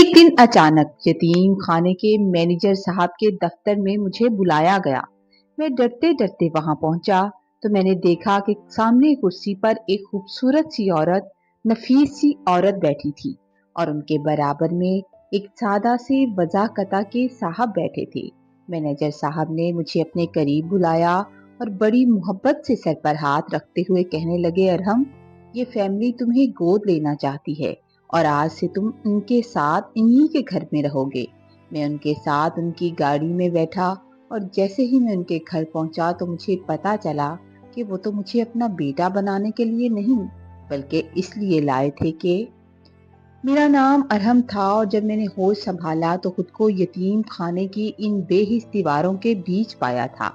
एक दिन अचानक यतीम खाने के मैनेजर साहब के दफ्तर में मुझे बुलाया गया। मैं डरते डरते वहां पहुंचा तो मैंने देखा कि सामने कुर्सी पर एक खूबसूरत सी औरत, नफीस सी औरत बैठी थी और उनके बराबर में एक सादा से वजाकता के साहब बैठे थे। मैनेजर साहब ने मुझे अपने करीब बुलाया और बड़ी मोहब्बत से सर पर हाथ रखते हुए कहने लगे, अरहम, ये फैमिली तुम्हें गोद लेना चाहती है और आज से तुम उनके साथ इन्हीं के घर में रहोगे। मैं उनके साथ उनकी गाड़ी में बैठा और जैसे ही मैं उनके घर पहुंचा तो मुझे पता चला कि वो तो मुझे अपना बेटा बनाने के लिए नहीं बल्कि इसलिए लाए थे कि मेरा नाम अरहम था। और जब मैंने होश संभाला तो खुद को यतीम खाने की इन बेहिस दीवारों के बीच पाया था,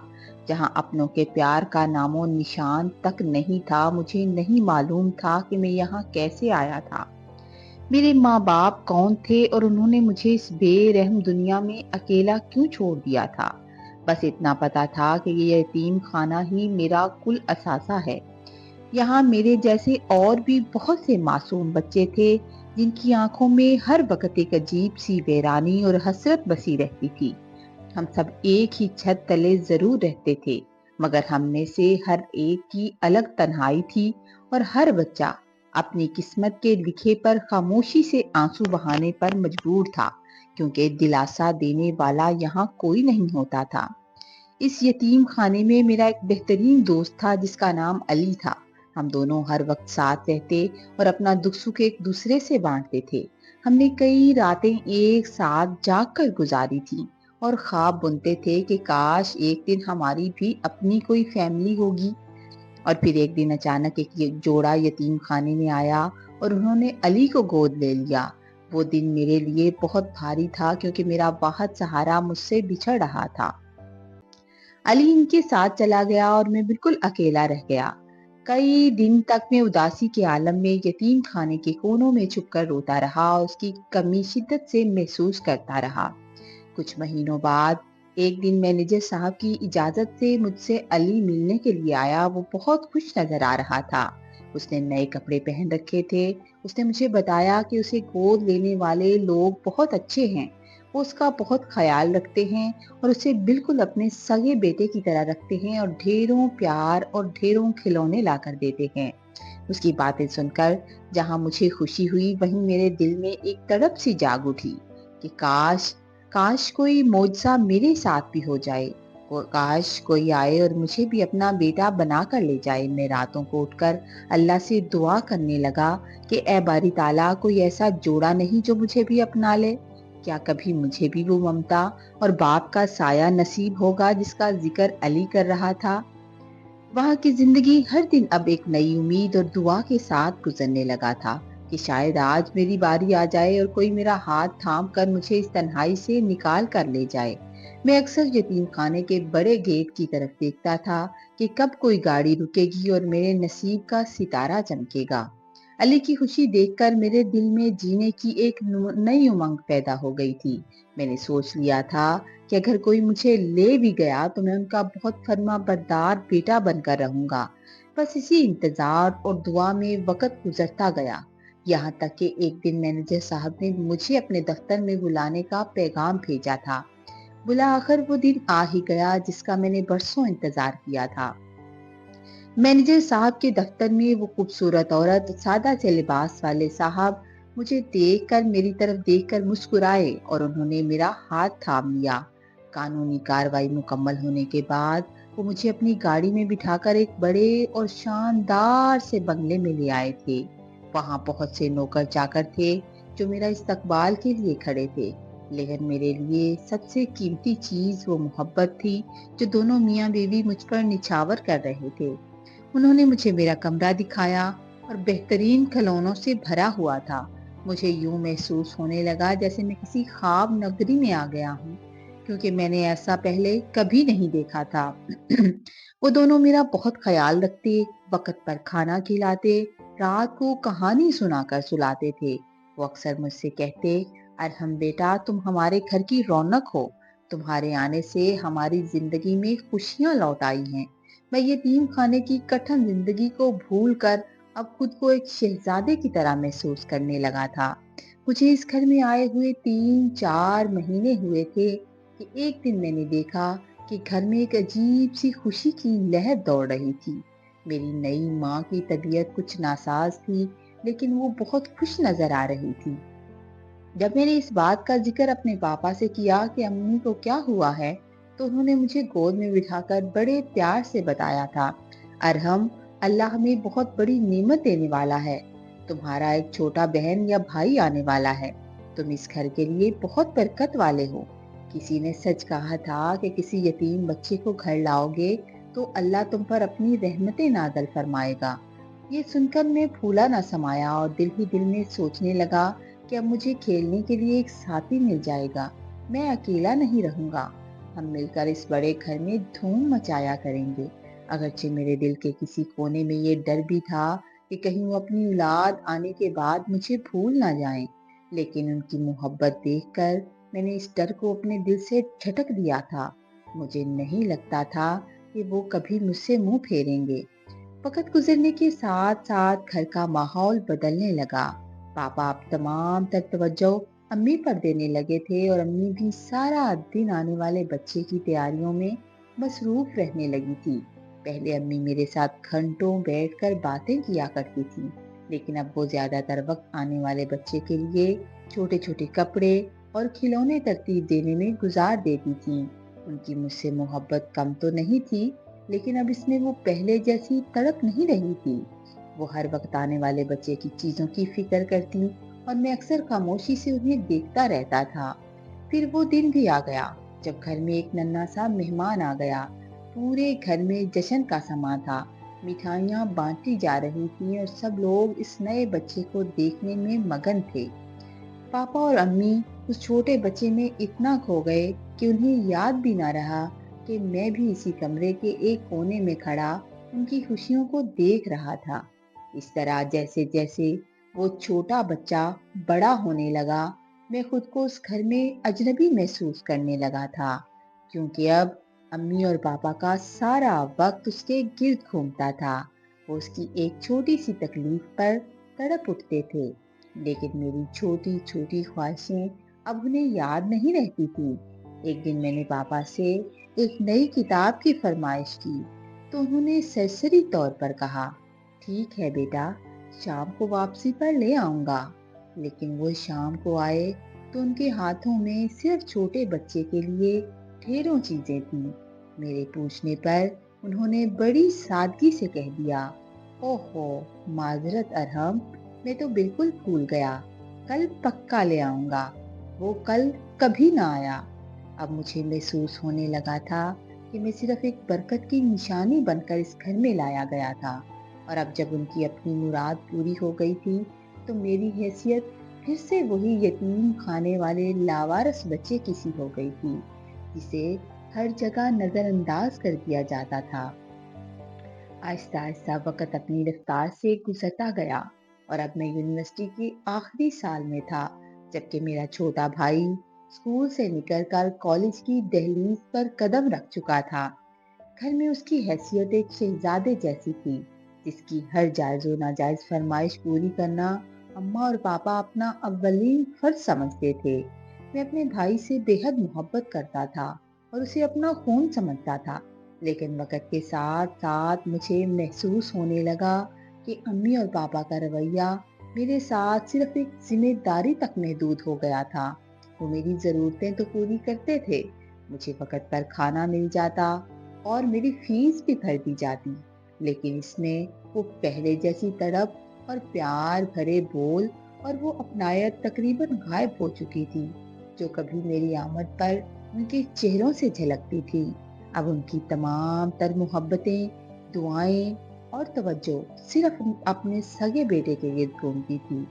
जहां अपनों के प्यार का नामो निशान तक नहीं था। मुझे नहीं मालूम था कि मैं यहाँ कैसे आया था, मेरे माँ बाप कौन थे और उन्होंने मुझे इस बेरहम दुनिया में अकेला क्यों छोड़ दिया था। बस इतना पता था कि ये यतीम खाना ही मेरा कुल असासा है। यहाँ मेरे जैसे और भी बहुत से मासूम बच्चे थे जिनकी आंखों में हर वक्त एक अजीब सी वीरानी और हसरत बसी रहती थी। हम सब एक ही छत तले जरूर रहते थे, मगर हम में से हर एक की अलग तन्हाई थी और हर बच्चा अपनी किस्मत के लिखे पर खामोशी से आंसू बहाने पर मजबूर था, क्योंकि दिलासा देने वाला यहाँ कोई नहीं होता था। इस यतीम खाने में मेरा एक बेहतरीन दोस्त था जिसका नाम अली था। हम दोनों हर वक्त साथ रहते और अपना दुख सुख एक दूसरे से बांटते थे। हमने कई रातें एक साथ जाग कर गुजारी थी और ख्वाब बुनते थे कि काश एक दिन हमारी भी अपनी कोई फैमिली होगी। और फिर एक दिन अचानक एक जोड़ा यतीम खाने में आया और उन्होंने अली को गोद ले लिया। वो दिन मेरे लिए बहुत भारी था क्योंकि मेरा वाहद सहारा मुझसे बिछड़ रहा था। अली इनके साथ चला गया और मैं बिल्कुल अकेला रह गया। कई दिन तक मैं उदासी के आलम में यतीम खाने के कोनों में छुपकर रोता रहा और उसकी कमी शिद्दत से महसूस करता रहा। कुछ महीनों बाद एक दिन मैनेजर साहब की इजाजत से मुझसे अली मिलने के लिए आया। वो बहुत खुश नजर आ रहा था। उसने नए कपड़े पहन रखे थे। उसने मुझे बताया कि उसे गोद लेने वाले लोग बहुत अच्छे हैं, वो उसका बहुत ख्याल रखते हैं और उसे बिल्कुल अपने सगे बेटे की तरह रखते हैं और ढेरों प्यार और ढेरों खिलौने ला कर देते हैं। उसकी बातें सुनकर जहां मुझे खुशी हुई, वहीं मेरे दिल में एक तड़प सी जाग उठी कि काश काश कोई मौजज़ा मेरे साथ भी हो जाए। काश कोई आए और मुझे भी अपना बेटा बना कर ले जाए। मैं रातों को उठकर अल्लाह से दुआ करने लगा कि ए बारी ताला, कोई ऐसा जोड़ा नहीं जो मुझे भी अपना ले। क्या कभी मुझे भी वो ममता और बाप का साया नसीब होगा जिसका जिक्र अली कर रहा था। वहाँ की जिंदगी हर दिन अब एक नई उम्मीद और दुआ के साथ गुजरने लगा था कि शायद आज मेरी बारी आ जाए और कोई मेरा हाथ थाम कर मुझे इस तन्हाई से निकाल कर ले जाए। मैं अक्सर यतीम खाने के बड़े गेट की तरफ देखता था कि कब कोई गाड़ी रुकेगी और मेरे नसीब का सितारा चमकेगा। अली की खुशी देखकर मेरे दिल में जीने की एक नई उमंग पैदा हो गई थी। मैंने सोच लिया था कि अगर कोई मुझे ले भी गया तो मैं उनका बहुत फर्मा बरदार बेटा बनकर रहूंगा। बस इसी इंतजार और दुआ में वक्त गुजरता गया, यहाँ तक कि एक दिन मैनेजर साहब ने मुझे अपने दफ्तर में बुलाने का पैगाम भेजा था। बुला आखिर वो दिन आ ही गया जिसका मैंने बरसों इंतजार किया था। मैनेजर साहब के दफ्तर में वो खूबसूरत औरत, सादा से लिबास वाले साहब मुझे देखकर, मेरी तरफ देखकर मुस्कुराए और उन्होंने मेरा हाथ थाम लिया। कानूनी कार्रवाई मुकम्मल होने के बाद वो मुझे अपनी गाड़ी में बिठाकर एक बड़े और शानदार से बंगले में ले आए थे। वहां बहुत से नौकर चाकर थे जो मेरा इस्तकबाल के लिए खड़े थे, लेकिन मेरे लिए सबसे कीमती चीज वो मोहब्बत थी जो दोनों मियाँ बीवी मुझ पर निछावर कर रहे थे। उन्होंने मुझे मेरा कमरा दिखाया और बेहतरीन खिलौनों से भरा हुआ था। मुझे यूं महसूस होने लगा जैसे मैं किसी ख्वाब नगरी में आ गया हूँ, क्योंकि मैंने ऐसा पहले कभी नहीं देखा था। वो दोनों मेरा बहुत ख्याल रखते, वक्त पर खाना खिलाते, रात को कहानी सुनाकर सुलाते थे। वो अक्सर मुझसे कहते, अरहम बेटा, तुम हमारे घर की रौनक हो, तुम्हारे आने से हमारी जिंदगी में खुशियां लौट आई हैं। मैं यतीम खाने की कठिन जिंदगी को भूलकर अब खुद को एक शहजादे की तरह महसूस करने लगा था। مجھے اس گھر میں آئے ہوئے 3-4 مہینے ہوئے تھے کہ ایک دن میں نے دیکھا کہ گھر میں ایک عجیب سی خوشی کی لہر دوڑ رہی تھی۔ میری نئی ماں کی طبیعت کچھ ناساز تھی، لیکن وہ بہت خوش نظر آ رہی تھی۔ جب میں نے اس بات کا ذکر اپنے پاپا سے کیا کہ امی کو کیا ہوا ہے، تو انہوں نے مجھے گود میں بٹھا کر بڑے پیار سے بتایا تھا، ارحم، اللہ ہمیں بہت بڑی نعمت دینے والا ہے۔ تمہارا ایک چھوٹا بہن یا بھائی آنے والا ہے۔ تم اس گھر کے لیے بہت برکت والے ہو۔ کسی نے سچ کہا تھا کہ کسی یتیم بچے کو گھر لاؤ گے تو اللہ تم پر اپنی رحمتیں نازل فرمائے گا۔ یہ سن کر میں پھولا نہ سمایا اور دل ہی دل میں سوچنے لگا کہ اب مجھے کھیلنے کے لیے ایک ساتھی مل جائے گا، میں اکیلا نہیں رہوں گا۔ ہم مل کر اس بڑے گھر میں دھوم مچایا کریں گے۔ اگرچہ میرے دل کے کسی کونے میں یہ ڈر بھی تھا کہ کہیں وہ اپنی اولاد آنے کے بعد مجھے بھول نہ جائیں، لیکن ان کی محبت دیکھ کر میں نے اس ڈر کو اپنے دل سے جھٹک دیا تھا۔ مجھے نہیں لگتا تھا کہ وہ کبھی مجھ سے منہ پھیریں گے۔ وقت گزرنے کے ساتھ ساتھ گھر کا ماحول بدلنے لگا۔ پاپا اب تمام تر توجہ امی پر دینے لگے تھے اور امی بھی سارا دن آنے والے بچے کی تیاریوں میں مصروف رہنے لگی تھی۔ پہلے امی میرے ساتھ گھنٹوں بیٹھ کر باتیں کیا کرتی تھی، لیکن اب وہ زیادہ تر وقت آنے والے بچے کے لیے چھوٹے چھوٹے کپڑے اور کھلونے ترتیب دینے میں گزار دیتی تھی۔ ان کی مجھ سے محبت کم تو نہیں تھی، لیکن اب اس میں وہ پہلے جیسی تڑپ نہیں رہی تھی۔ وہ ہر وقت آنے والے بچے کی چیزوں کی فکر کرتی اور میں اکثر خاموشی سے انہیں دیکھتا رہتا تھا۔ پھر وہ دن بھی آ گیا جب گھر میں ایک ننھا سا مہمان آ گیا۔ پورے گھر میں جشن کا سماں تھا، مٹھائیاں بانٹی جا رہی تھیں اور سب لوگ اس نئے بچے کو دیکھنے میں مگن تھے۔ پاپا اور امی اس چھوٹے بچے میں اتنا کھو گئے کہ انہیں یاد بھی نہ رہا کہ میں بھی اسی کمرے کے ایک کونے میں کھڑا ان کی خوشیوں کو دیکھ رہا تھا۔ اس طرح جیسے جیسے وہ چھوٹا بچہ بڑا ہونے لگا، میں خود کو اس گھر میں اجنبی محسوس کرنے لگا تھا، کیونکہ اب امی اور پاپا کا سارا وقت اس کے گرد گھومتا تھا۔ وہ اس کی ایک چھوٹی سی تکلیف پر تڑپ اٹھتے تھے، لیکن میری چھوٹی چھوٹی خواہشیں اب انہیں یاد نہیں رہتی تھی۔ ایک دن میں نے پاپا سے ایک نئی کتاب کی فرمائش کی تو انہوں نے سرسری طور پر کہا، ٹھیک ہے بیٹا، شام کو واپسی پر لے آؤں گا۔ لیکن وہ شام کو آئے تو ان کے ہاتھوں میں صرف چھوٹے بچے کے لیے ڈھیروں چیزیں تھیں۔ میرے پوچھنے پر انہوں نے بڑی سادگی سے کہہ دیا، اوہو، معذرت ارحم، میں تو بالکل بھول گیا، کل پکا لے آؤں گا۔ وہ کل کبھی نہ آیا۔ اب مجھے محسوس ہونے لگا تھا کہ میں صرف ایک برکت کی نشانی بن کر اس گھر میں لایا گیا تھا، اور اب جب ان کی اپنی مراد پوری ہو گئی تھی تو میری حیثیت پھر سے وہی یتیم کھانے والے لاوارث بچے کی سی ہو گئی تھی، جسے ہر جگہ نظر انداز کر دیا جاتا تھا۔ آہستہ آہستہ وقت اپنی رفتار سے گزرتا گیا اور اب میں یونیورسٹی کے آخری سال میں تھا، جبکہ میرا چھوٹا بھائی اسکول سے نکل کر کالج کی دہلیز پر قدم رکھ چکا تھا۔ گھر میں اس کی حیثیت ایک شہزادے جیسی تھی، جس کی ہر جائز و ناجائز فرمائش پوری کرنا اماں اور پاپا اپنا اولین فرض سمجھتے تھے۔ میں اپنے بھائی سے بے حد محبت کرتا تھا اور اسے اپنا خون سمجھتا تھا، لیکن وقت کے ساتھ ساتھ مجھے محسوس ہونے لگا کہ امی اور پاپا کا رویہ میرے ساتھ صرف ایک ذمہ داری تک محدود ہو گیا تھا۔ وہ میری ضرورتیں تو پوری کرتے تھے، مجھے وقت پر کھانا مل جاتا اور میری فیس بھی بھر دی جاتی، لیکن اس میں وہ پہلے جیسی تڑپ اور پیار بھرے بول اور وہ اپنائیت تقریباً غائب ہو چکی تھی، جو کبھی میری آمد پر ان کے چہروں سے جھلکتی تھی۔ اب ان کی تمام تر محبتیں، دعائیں اور توجہ صرف اپنے سگے بیٹے کے گرد گھومتی تھی،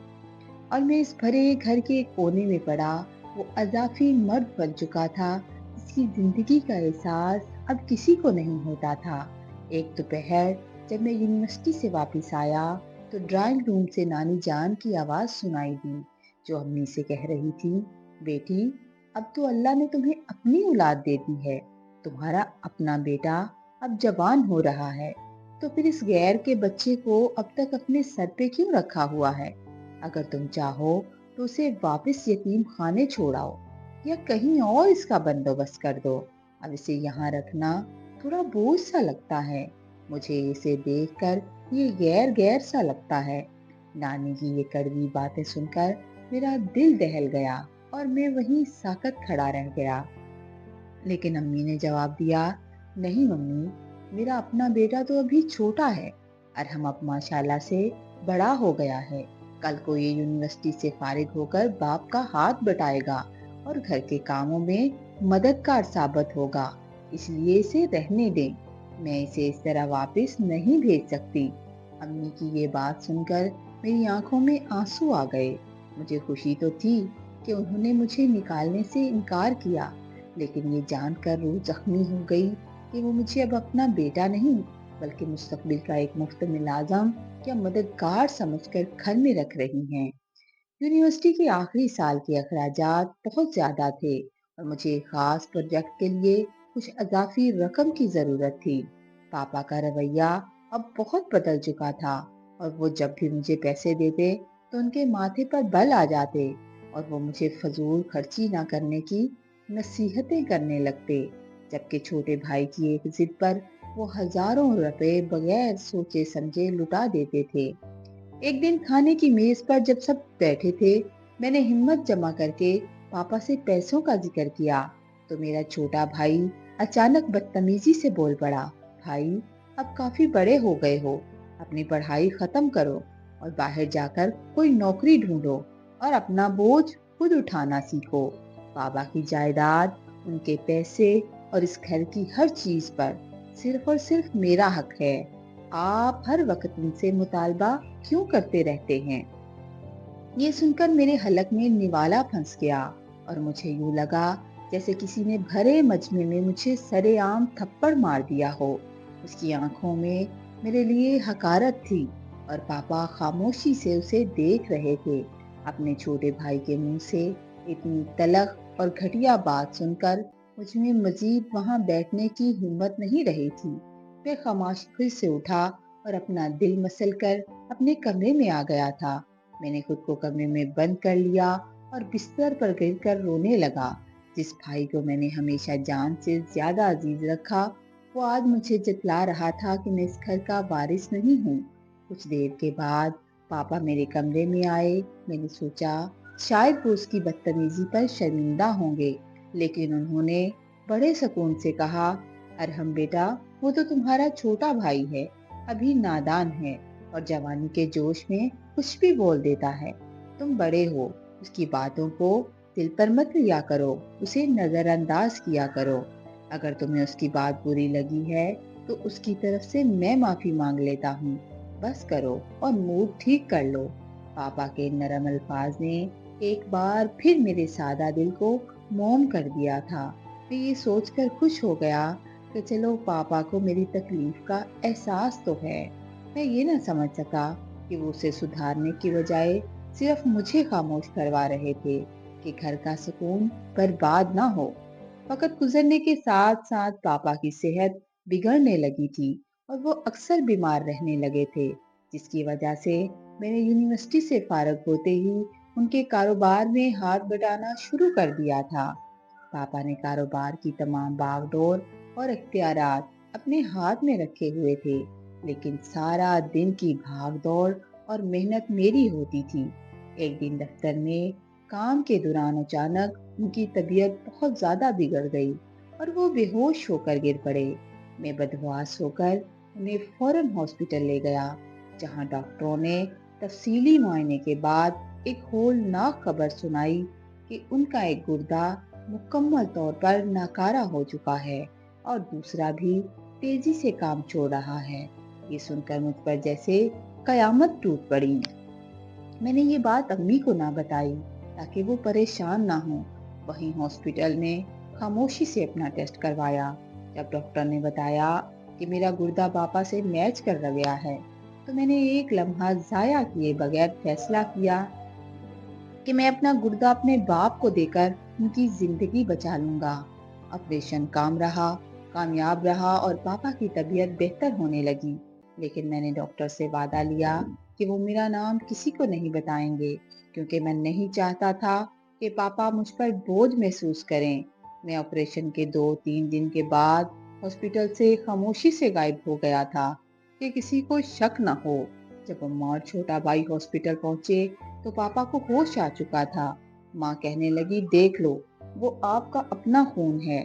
اور میں اس بھرے گھر کے کونے میں پڑا وہ اضافی مرد بن چکا تھا، جس کی زندگی کا احساس اب کسی کو نہیں ہوتا تھا۔ ایک دوپہر جب میں یونیورسٹی سے واپس آیا تو ڈرائنگ روم سے نانی جان کی آواز سنائی دی، جو امی سے کہہ رہی تھی، بیٹی، اب تو اللہ نے تمہیں اپنی اولاد دے دی ہے، تمہارا اپنا بیٹا اب جوان ہو رہا ہے، تو پھر اس غیر کے بچے کو اب تک اپنے سر پہ کیوں رکھا ہوا ہے؟ اگر تم چاہو تو उसे वापस यतीम खाने छोड़ाओ या कहीं और इसका बंदोबस्त कर दो। अब इसे यहाँ रखना थोड़ा बोझ सा लगता है। मुझे इसे देखकर ये गैर गैर सा लगता है। नानी की ये कड़वी बातें सुनकर मेरा दिल दहल गया और मैं वहीं साकत खड़ा रह गया। लेकिन अम्मी ने जवाब दिया, नहीं मम्मी, मेरा अपना बेटा तो अभी छोटा है और हम अब माशाल्लाह से बड़ा हो गया है। कल को ये यूनिवर्सिटी से फारिग होकर बाप का हाथ बटाएगा और घर के कामों में मददगार साबित होगा। इसलिए इसे रहने दें। मैं इसे इस तरह वापस नहीं भेज सकती। अम्मी की ये बात सुनकर मेरी आंखों में आंसू आ गए। मुझे खुशी तो थी कि उन्होंने मुझे निकालने से इनकार किया, लेकिन ये जानकर रूह जख्मी हो गई कि वो मुझे अब अपना बेटा नहीं बल्कि मुस्तकबिल का एक मुफ्त मुलाजम या मददगार समझकर घर में रख रही हैं। यूनिवर्सिटी के आखिरी साल के अखराजात बहुत ज्यादा थे और मुझे एक खास प्रोजेक्ट के लिए कुछ अजाफी रकम की जरूरत थी। पापा का रवैया अब बहुत बदल चुका था और वो जब भी मुझे पैसे देते तो उनके माथे पर बल आ जाते और वो मुझे फजूल खर्ची ना करने की नसीहतें करने लगते। जबकि छोटे भाई की एक जिद पर वो हजारों रुपए बगैर सोचे समझे लुटा देते थे। एक दिन खाने की मेज पर जब सब बैठे थे, मैंने हिम्मत जमा करके पापा से पैसों का जिक्र किया, तो मेरा छोटा भाई अचानक बदतमीजी से बोल पड़ा, भाई, अब काफी बड़े हो गए हो, अपनी पढ़ाई खत्म करो और बाहर जाकर कोई नौकरी ढूंढो और अपना बोझ खुद उठाना सीखो। पापा की जायदाद, उनके पैसे और इस घर की हर चीज पर सिर्फ और सिर्फ मेरा हक है। आप हर वक्त उनसे मुतालबा क्यों करते रहते हैं? ये सुनकर मेरे हलक में निवाला फंस गया और मुझे यूं लगा जैसे किसी ने भरे मजमे में मुझे सरेआम थप्पड़ मार दिया हो। उसकी आंखों में मेरे लिए हकारत थी और पापा खामोशी से उसे देख रहे थे। अपने छोटे भाई के मुंह से इतनी तलख और घटिया बात सुनकर मुझ में मजीद वहां बैठने की हिम्मत नहीं रही थी। मैं खामोशी से उठा और अपना दिल मसल कर अपने कमरे में आ गया था। मैंने खुद को कमरे में बंद कर लिया और बिस्तर पर गिरकर रोने लगा। जिस भाई को मैंने हमेशा जान से ज्यादा अजीज रखा, वो आज मुझे जतला रहा था कि मैं इस घर का वारिस नहीं हूँ। कुछ देर के बाद पापा मेरे कमरे में आए। मैंने सोचा शायद वो उसकी बदतमीजी पर शर्मिंदा होंगे, लेकिन उन्होंने बड़े सुकून से कहा, अरहम बेटा, वो तो तुम्हारा छोटा भाई है, अभी नादान है और जवानी के जोश में कुछ भी बोल देता है। तुम बड़े हो, उसकी बातों को दिल पर मत लिया करो, उसे नजरअंदाज किया करो। अगर तुम्हें उसकी बात बुरी लगी है तो उसकी तरफ से मैं माफी मांग लेता हूँ। बस करो और मूड ठीक कर लो। पापा के नरम अल्फाज ने एक बार फिर मेरे सादा दिल को मोम कर दिया था। मैं ये सोचकर खुश हो गया कि चलो पापा को मेरी तकलीफ का एहसास तो है। मैं ये ना समझ सका कि वो उसे सुधारने की बजाय सिर्फ मुझे खामोश करवा रहे थे कि घर का सुकून बर्बाद ना हो। वक्त गुजरने के साथ साथ पापा की सेहत बिगड़ने लगी थी और वो अक्सर बीमार रहने लगे थे, जिसकी वजह से मैंने यूनिवर्सिटी से फारग होते ही उनके कारोबार में हाथ बटाना शुरू कर दिया था। पापा ने कारोबार की तमाम बागडोर और इख्तियारात अपने हाथ में रखे हुए थे, लेकिन सारा दिन की भाग दौड़ और मेहनत मेरी होती थी। एक दिन दफ्तर में काम के दौरान अचानक उनकी तबीयत बहुत ज्यादा बिगड़ गई और वो बेहोश होकर गिर पड़े। मैं बदहवास होकर उन्हें फौरन हॉस्पिटल ले गया, जहां डॉक्टरों ने तफसीली मुआयने के बाद एक होलनाक खबर सुनाई कि उनका एक गुर्दा मुकम्मल तौर पर नाकारा हो चुका है और दूसरा भी तेजी से काम छोड़ रहा है। ये सुनकर मुझ पर जैसे कयामत टूट पड़ी। मैंने ये बात अम्मी को ना बताई ताकि वो परेशान ना हो। वहीं हॉस्पिटल में खामोशी से अपना टेस्ट करवाया। जब डॉक्टर ने बताया कि मेरा गुर्दा पापा से मैच कर गया है, तो मैंने एक लम्हा जाया किए बगैर फैसला किया कि मैं अपना गुर्दा अपने बाप को देकर उनकी जिंदगी बचा लूंगा। ऑपरेशन कामयाब रहा और पापा की तबीयत बेहतर होने लगी। लेकिन मैंने डॉक्टर से वादा लिया कि वो मेरा नाम किसी को नहीं बताएंगे। کیونکہ میں نہیں چاہتا تھا کہ پاپا مجھ پر بوجھ محسوس کریں۔ میں آپریشن کے 2-3 دن کے بعد ہاسپٹل سے خاموشی سے غائب ہو گیا تھا کہ کسی کو شک نہ ہو۔ جب اماں اور چھوٹا بھائی ہاسپٹل پہنچے تو پاپا کو ہوش آ چکا تھا۔ ماں کہنے لگی، دیکھ لو، وہ آپ کا اپنا خون ہے،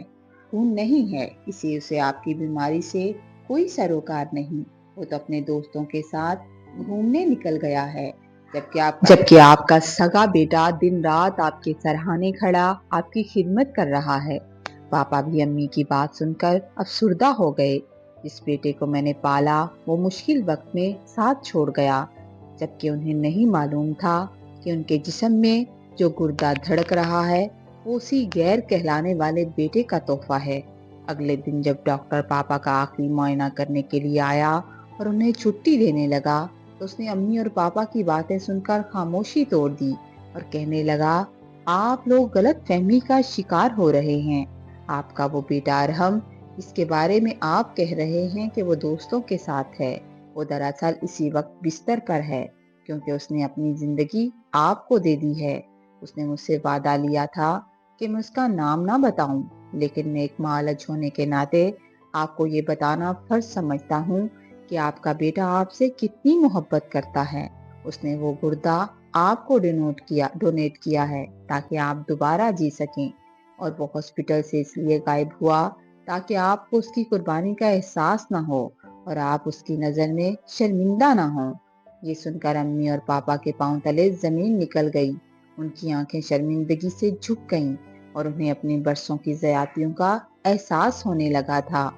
خون نہیں ہے، اسی سے آپ کی بیماری سے کوئی سروکار نہیں۔ وہ تو اپنے دوستوں کے ساتھ گھومنے نکل گیا ہے، جبکہ آپ کا سگا بیٹا دن رات آپ کے سرہانے کھڑا آپ کی خدمت کر رہا ہے۔ پاپا بھی امی کی بات سن کر افسردہ ہو گئے۔ جس بیٹے کو میں نے پالا وہ مشکل وقت میں ساتھ چھوڑ گیا، جبکہ انہیں نہیں معلوم تھا کہ ان کے جسم میں جو گردہ دھڑک رہا ہے وہ اسی غیر کہلانے والے بیٹے کا تحفہ ہے۔ اگلے دن جب ڈاکٹر پاپا کا آخری معائنہ کرنے کے لیے آیا اور انہیں چھٹی دینے لگا تو اس نے امی اور پاپا کی باتیں سن کر خاموشی توڑ دی اور کہنے لگا، آپ لوگ غلط فہمی کا شکار ہو رہے ہیں۔ آپ کا وہ بیٹا ارحم، اس کے بارے میں آپ کہہ رہے ہیں کہ وہ دوستوں کے ساتھ ہے، وہ دراصل اسی وقت بستر پر ہے، کیونکہ اس نے اپنی زندگی آپ کو دے دی ہے۔ اس نے مجھ سے وعدہ لیا تھا کہ میں اس کا نام نہ بتاؤں، لیکن میں ایک معالج ہونے کے ناطے آپ کو یہ بتانا فرض سمجھتا ہوں کہ آپ کا بیٹا آپ سے کتنی محبت کرتا ہے۔ اس نے وہ گردہ آپ کو ڈونیٹ کیا ہے تاکہ آپ دوبارہ جی سکیں، اور وہ ہاسپٹل سے اس لیے غائب ہوا تاکہ آپ کو اس کی قربانی کا احساس نہ ہو اور آپ اس کی نظر میں شرمندہ نہ ہوں۔ یہ سن کر امی اور پاپا کے پاؤں تلے زمین نکل گئی، ان کی آنکھیں شرمندگی سے جھک گئیں اور انہیں اپنی برسوں کی زیادتیوں کا احساس ہونے لگا تھا۔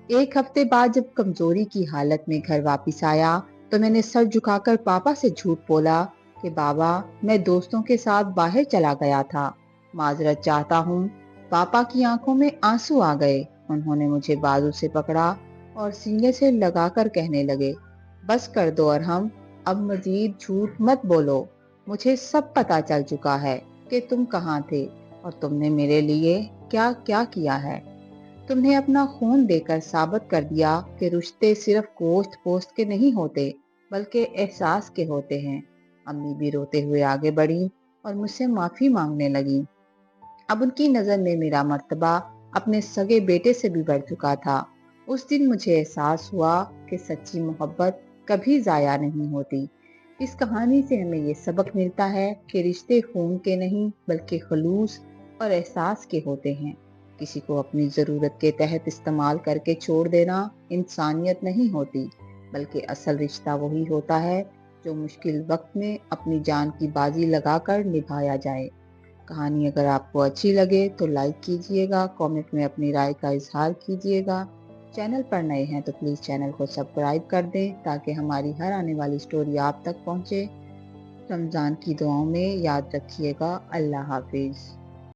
ایک ہفتے بعد جب کمزوری کی حالت میں گھر واپس آیا تو میں نے سر جھکا کر پاپا سے جھوٹ بولا کہ بابا، میں دوستوں کے ساتھ باہر چلا گیا تھا، معذرت چاہتا ہوں۔ پاپا کی آنکھوں میں آنسو آ گئے، انہوں نے مجھے بازو سے پکڑا اور سینے سے لگا کر کہنے لگے، بس کر دو ارحم، اب مزید جھوٹ مت بولو، مجھے سب پتا چل چکا ہے کہ تم کہاں تھے اور تم نے میرے لیے کیا کیا کیا ہے۔ تم نے اپنا خون دے کر ثابت کر دیا کہ رشتے صرف گوشت پوست کے نہیں ہوتے بلکہ احساس کے ہوتے ہیں۔ امی بھی روتے ہوئے آگے بڑھی اور مجھ سے معافی مانگنے لگی۔ اب ان کی نظر میں میرا مرتبہ اپنے سگے بیٹے سے بھی بڑھ چکا تھا۔ اس دن مجھے احساس ہوا کہ سچی محبت کبھی ضائع نہیں ہوتی۔ اس کہانی سے ہمیں یہ سبق ملتا ہے کہ رشتے خون کے نہیں بلکہ خلوص اور احساس کے ہوتے ہیں۔ کسی کو اپنی ضرورت کے تحت استعمال کر کے چھوڑ دینا انسانیت نہیں ہوتی، بلکہ اصل رشتہ وہی ہوتا ہے جو مشکل وقت میں اپنی جان کی بازی لگا کر نبھایا جائے۔ کہانی اگر آپ کو اچھی لگے تو لائک کیجئے گا، کامنٹ میں اپنی رائے کا اظہار کیجئے گا۔ چینل پر نئے ہیں تو پلیز چینل کو سبسکرائب کر دیں تاکہ ہماری ہر آنے والی سٹوری آپ تک پہنچے۔ رمضان کی دعاؤں میں یاد رکھیے گا۔ اللہ حافظ۔